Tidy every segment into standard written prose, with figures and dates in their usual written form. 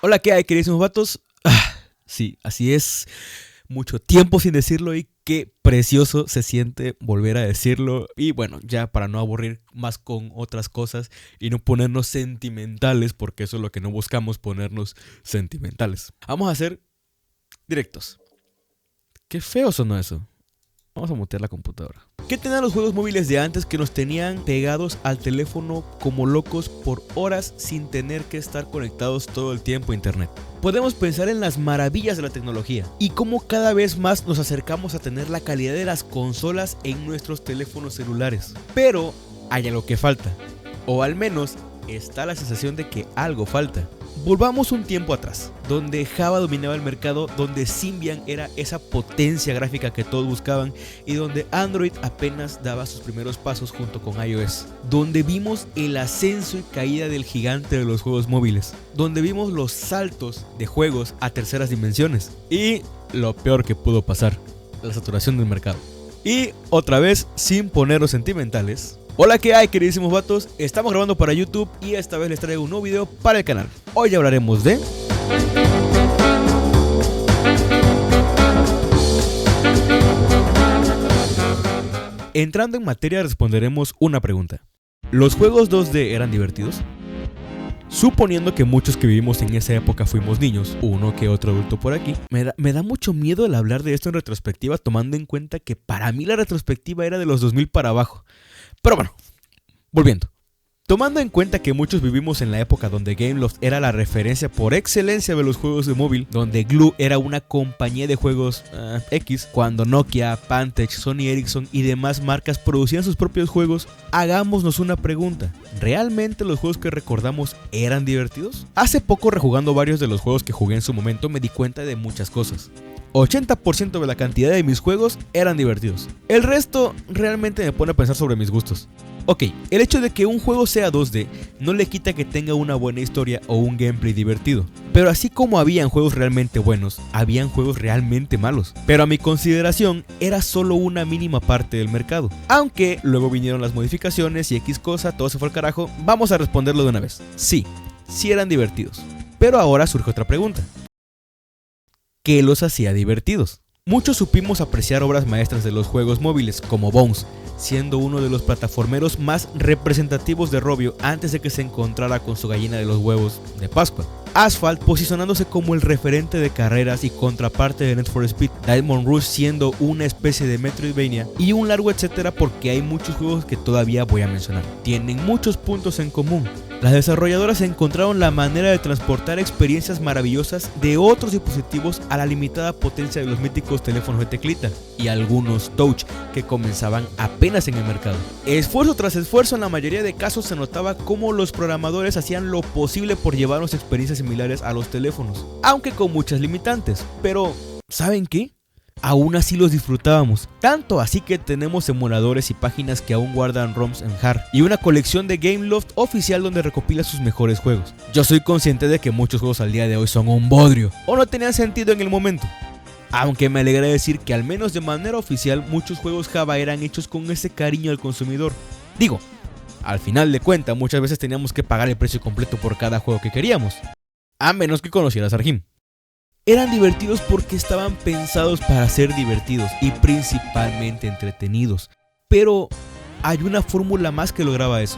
Hola, ¿qué hay, queridísimos vatos? Sí, así es. Mucho tiempo sin decirlo y qué precioso se siente volver a decirlo. Y bueno, ya para no aburrir más con otras cosas y no ponernos sentimentales, porque eso es lo que no buscamos, ponernos sentimentales. Vamos a ser directos. Qué feo sonó eso. Vamos a mutear la computadora. ¿Qué tenían los juegos móviles de antes que nos tenían pegados al teléfono como locos por horas sin tener que estar conectados todo el tiempo a internet? Podemos pensar en las maravillas de la tecnología y cómo cada vez más nos acercamos a tener la calidad de las consolas en nuestros teléfonos celulares. Pero hay algo que falta, o al menos está la sensación de que algo falta. Volvamos un tiempo atrás, donde Java dominaba el mercado, donde Symbian era esa potencia gráfica que todos buscaban y donde Android apenas daba sus primeros pasos junto con iOS, donde vimos el ascenso y caída del gigante de los juegos móviles, donde vimos los saltos de juegos a terceras dimensiones y lo peor que pudo pasar, la saturación del mercado. Y otra vez, sin ponernos sentimentales, hola, ¿qué hay, queridísimos vatos? Estamos grabando para YouTube y esta vez les traigo un nuevo video para el canal. Hoy hablaremos de... Entrando en materia, responderemos una pregunta. ¿Los juegos 2D eran divertidos? Suponiendo que muchos que vivimos en esa época fuimos niños, uno que otro adulto por aquí, me da mucho miedo el hablar de esto en retrospectiva, tomando en cuenta que para mí la retrospectiva era de los 2000 para abajo. Pero bueno, volviendo. Tomando en cuenta que muchos vivimos en la época donde Gameloft era la referencia por excelencia de los juegos de móvil, donde Glu era una compañía de juegos X, cuando Nokia, Pantech, Sony Ericsson y demás marcas producían sus propios juegos, hagámonos una pregunta. ¿Realmente los juegos que recordamos eran divertidos? Hace poco, rejugando varios de los juegos que jugué en su momento, me di cuenta de muchas cosas. 80% de la cantidad de mis juegos eran divertidos. El resto realmente me pone a pensar sobre mis gustos. Ok, el hecho de que un juego sea 2D no le quita que tenga una buena historia o un gameplay divertido. Pero así como habían juegos realmente buenos, habían juegos realmente malos. Pero a mi consideración era solo una mínima parte del mercado. Aunque luego vinieron las modificaciones y X cosa, todo se fue al carajo, vamos a responderlo de una vez. Sí eran divertidos. Pero ahora surge otra pregunta. ¿Qué los hacía divertidos? Muchos supimos apreciar obras maestras de los juegos móviles como Bones, siendo uno de los plataformeros más representativos de Rovio antes de que se encontrara con su gallina de los huevos de Pascua. Asphalt posicionándose como el referente de carreras y contraparte de Need for Speed, Diamond Rush siendo una especie de Metroidvania y un largo etcétera, porque hay muchos juegos que todavía voy a mencionar. Tienen muchos puntos en común. Las desarrolladoras encontraron la manera de transportar experiencias maravillosas de otros dispositivos a la limitada potencia de los míticos teléfonos de teclita y algunos touch que comenzaban apenas en el mercado. Esfuerzo tras esfuerzo, en la mayoría de casos se notaba cómo los programadores hacían lo posible por llevarnos experiencias similares a los teléfonos, aunque con muchas limitantes. Pero, ¿saben qué? Aún así los disfrutábamos, tanto así que tenemos emuladores y páginas que aún guardan ROMs en JAR y una colección de Gameloft oficial donde recopila sus mejores juegos. Yo soy consciente de que muchos juegos al día de hoy son un bodrio o no tenían sentido en el momento, aunque me alegra decir que al menos de manera oficial muchos juegos Java eran hechos con ese cariño al consumidor. Digo, al final de cuentas muchas veces teníamos que pagar el precio completo por cada juego que queríamos, a menos que conocieras Argim. Eran divertidos porque estaban pensados para ser divertidos y principalmente entretenidos. Pero hay una fórmula más que lograba eso.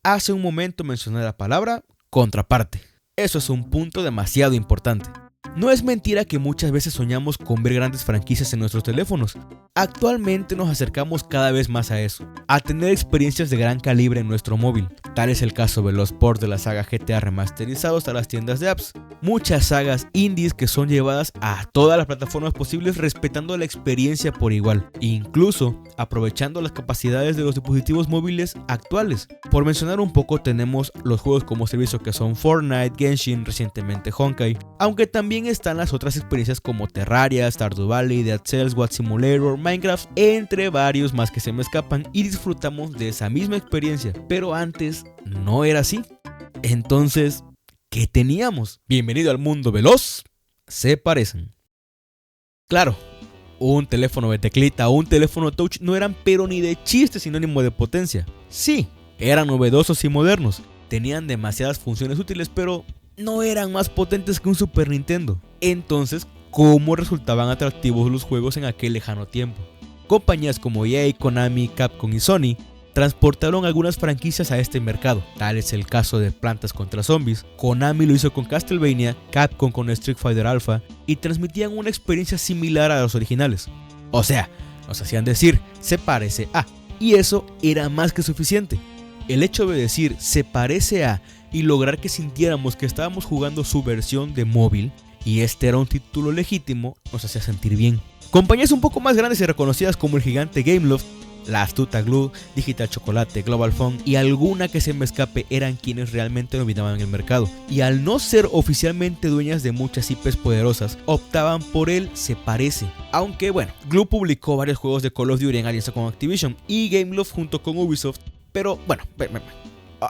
Hace un momento mencioné la palabra contraparte. Eso es un punto demasiado importante. No es mentira que muchas veces soñamos con ver grandes franquicias en nuestros teléfonos. Actualmente nos acercamos cada vez más a eso, a tener experiencias de gran calibre en nuestro móvil. Tal es el caso de los ports de la saga GTA remasterizados a las tiendas de apps. Muchas sagas indies que son llevadas a todas las plataformas posibles respetando la experiencia por igual, incluso aprovechando las capacidades de los dispositivos móviles actuales. Por mencionar un poco, tenemos los juegos como servicio que son Fortnite, Genshin, recientemente Honkai, aunque también están las otras experiencias como Terraria, Stardew Valley, Dead Cells, Watt Simulator, Minecraft, entre varios más que se me escapan, y disfrutamos de esa misma experiencia. Pero antes no era así. Entonces, ¿qué teníamos? Bienvenido al mundo veloz. Se parecen. Claro, un teléfono de teclita o un teléfono touch no eran pero ni de chiste sinónimo de potencia. Sí, eran novedosos y modernos. Tenían demasiadas funciones útiles, pero no eran más potentes que un Super Nintendo. Entonces, ¿cómo resultaban atractivos los juegos en aquel lejano tiempo? Compañías como EA, Konami, Capcom y Sony transportaron algunas franquicias a este mercado. Tal es el caso de Plantas contra Zombies. Konami lo hizo con Castlevania, Capcom con Street Fighter Alpha y transmitían una experiencia similar a los originales. O sea, nos hacían decir, se parece a, y eso era más que suficiente. El hecho de decir, se parece a, y lograr que sintiéramos que estábamos jugando su versión de móvil, y este era un título legítimo, nos hacía sentir bien. Compañías un poco más grandes y reconocidas como el gigante Gameloft, la astuta Glu, Digital Chocolate, Global Phone y alguna que se me escape eran quienes realmente dominaban el mercado. Y al no ser oficialmente dueñas de muchas IPs poderosas, optaban por el se parece. Aunque bueno, Glu publicó varios juegos de Call of Duty en alianza con Activision y Gameloft junto con Ubisoft. Pero bueno,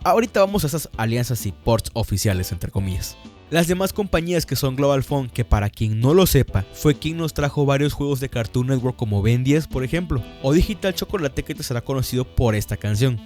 ahorita vamos a esas alianzas y ports oficiales entre comillas. Las demás compañías que son Global Phone, que para quien no lo sepa, fue quien nos trajo varios juegos de Cartoon Network como Ben 10 por ejemplo, o Digital Chocolate que te será conocido por esta canción.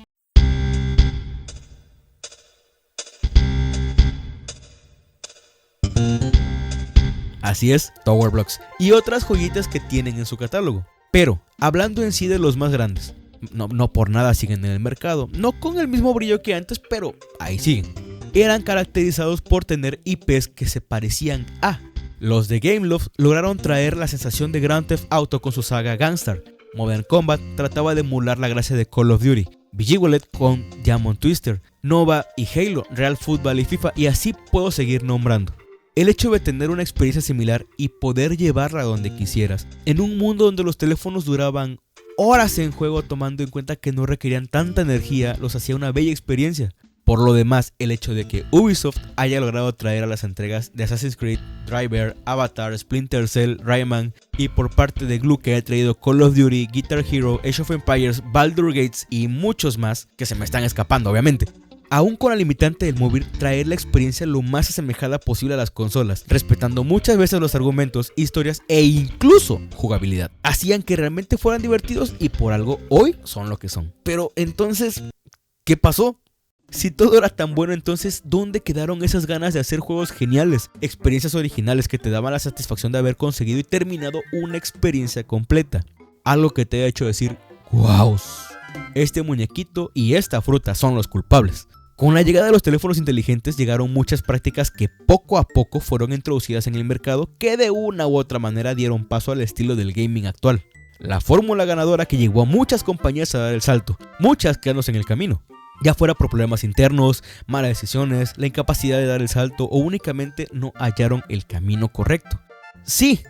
Así es, Tower Blocks y otras joyitas que tienen en su catálogo. Pero, hablando en sí de los más grandes, no por nada siguen en el mercado, no con el mismo brillo que antes, pero ahí siguen. Eran caracterizados por tener IPs que se parecían a. Los de Gameloft lograron traer la sensación de Grand Theft Auto con su saga Gunstar. Modern Combat trataba de emular la gracia de Call of Duty. Vigilante con Diamond Twister, Nova y Halo, Real Football y FIFA, y así puedo seguir nombrando. El hecho de tener una experiencia similar y poder llevarla donde quisieras, en un mundo donde los teléfonos duraban horas en juego tomando en cuenta que no requerían tanta energía, los hacía una bella experiencia. Por lo demás, el hecho de que Ubisoft haya logrado traer a las entregas de Assassin's Creed, Driver, Avatar, Splinter Cell, Rayman y por parte de Glu que haya traído Call of Duty, Guitar Hero, Age of Empires, Baldur's Gate y muchos más que se me están escapando obviamente. Aún con la limitante del móvil, traer la experiencia lo más asemejada posible a las consolas, respetando muchas veces los argumentos, historias e incluso jugabilidad. Hacían que realmente fueran divertidos y por algo hoy son lo que son. Pero entonces, ¿qué pasó? Si todo era tan bueno, entonces ¿dónde quedaron esas ganas de hacer juegos geniales? Experiencias originales que te daban la satisfacción de haber conseguido y terminado una experiencia completa. Algo que te haya hecho decir, wow, este muñequito y esta fruta son los culpables. Con la llegada de los teléfonos inteligentes llegaron muchas prácticas que poco a poco fueron introducidas en el mercado que de una u otra manera dieron paso al estilo del gaming actual. La fórmula ganadora que llevó a muchas compañías a dar el salto, muchas quedándose en el camino. Ya fuera por problemas internos, malas decisiones, la incapacidad de dar el salto o únicamente no hallaron el camino correcto. Sí,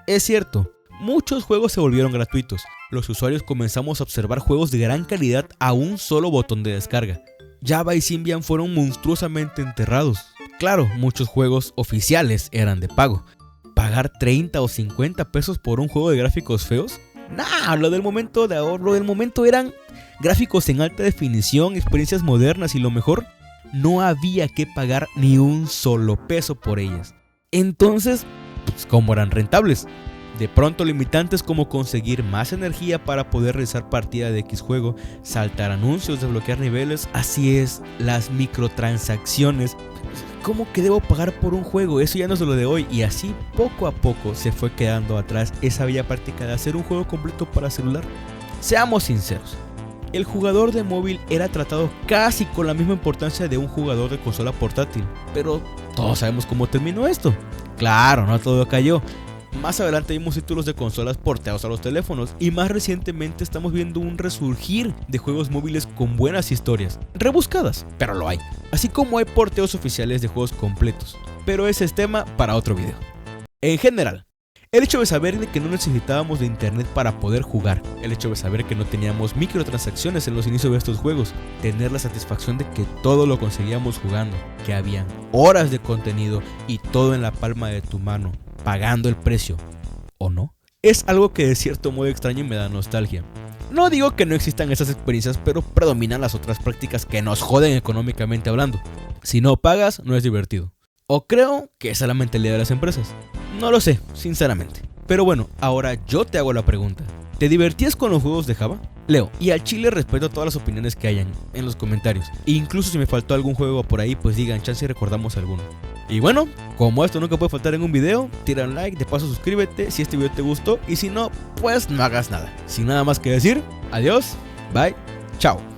es cierto, muchos juegos se volvieron gratuitos. Los usuarios comenzamos a observar juegos de gran calidad a un solo botón de descarga. Java y Symbian fueron monstruosamente enterrados. Claro, muchos juegos oficiales eran de pago. ¿Pagar 30 o 50 pesos por un juego de gráficos feos? Nah, lo del momento eran gráficos en alta definición, experiencias modernas y lo mejor, no había que pagar ni un solo peso por ellas. Entonces, pues, ¿cómo eran rentables? De pronto limitantes como conseguir más energía para poder realizar partida de X juego, saltar anuncios, desbloquear niveles, así es, las microtransacciones. ¿Cómo que debo pagar por un juego? Eso ya no es lo de hoy. Y así poco a poco se fue quedando atrás esa bella práctica de hacer un juego completo para celular. Seamos sinceros, el jugador de móvil era tratado casi con la misma importancia de un jugador de consola portátil. Pero todos sabemos cómo terminó esto. Claro, no todo cayó. Más adelante vimos títulos de consolas porteados a los teléfonos y más recientemente estamos viendo un resurgir de juegos móviles con buenas historias, rebuscadas, pero lo hay, así como hay porteos oficiales de juegos completos, pero ese es tema para otro video. En general, el hecho de saber que no necesitábamos de internet para poder jugar, el hecho de saber que no teníamos microtransacciones en los inicios de estos juegos, tener la satisfacción de que todo lo conseguíamos jugando, que habían horas de contenido y todo en la palma de tu mano, pagando el precio, ¿o no? Es algo que de cierto modo extraño y me da nostalgia. No digo que no existan esas experiencias, pero predominan las otras prácticas que nos joden económicamente hablando. Si no pagas, no es divertido. O creo que esa es la mentalidad de las empresas. No lo sé, sinceramente. Pero bueno, ahora yo te hago la pregunta. ¿Te divertías con los juegos de Java? leo. Y al chile respeto todas las opiniones que hayan en los comentarios. E incluso si me faltó algún juego por ahí, pues digan, chance y recordamos alguno. Y bueno, como esto nunca puede faltar en un video, tira un like, de paso suscríbete si este video te gustó. Y si no, pues no hagas nada. Sin nada más que decir, adiós, bye, chao.